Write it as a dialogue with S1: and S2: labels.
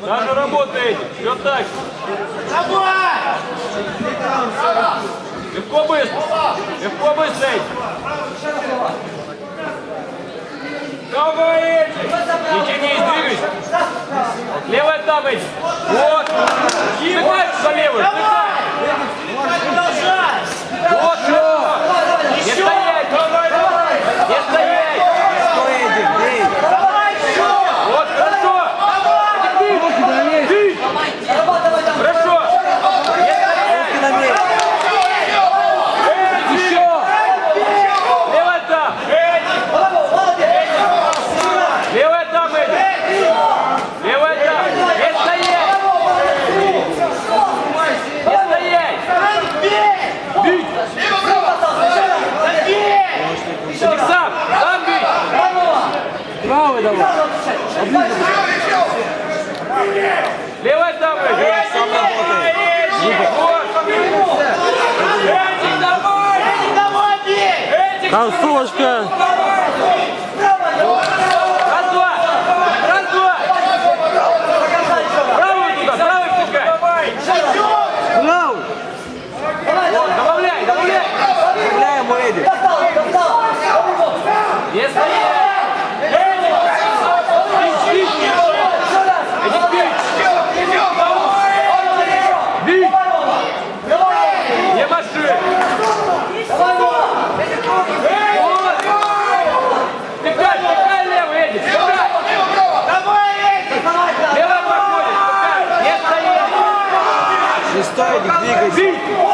S1: Та же работаете. Все так.
S2: Давай!
S1: Легко быстро. Легко быстро. Давай, не тянись, двигайся. Левая там эти. Вот. Стыкай за левую.
S2: Продолжай!
S1: Вот, хорошо. Не стоять. Не стоять.
S2: Давай еще!
S1: Вот, хорошо. Ты. Хорошо. Не стоять. Еще. Левая там. Левая там, Эдик. Левая там. Не стоять. Не стоять. Бить. Эдик сам. Сам бить.
S3: Правый давай.
S1: Левая там, Эдик.
S3: Сам работает.
S1: Эдик, давай.
S2: Давай, бей!
S3: Концовочка.
S1: Раз-два. Раз-два. Правую туда, правый пускай.
S3: Правый.
S1: Добавляй, добавляй.
S3: Добавляем ему Эдик.
S1: Не стоять. Бить. Не маши. Тыкай левый, Эдик. Тыкай.
S2: Давай, Эдик!
S1: Левый проходит. Тыкай. Не стоять.
S3: Не стой, Эдик, двигайся.
S1: Бить.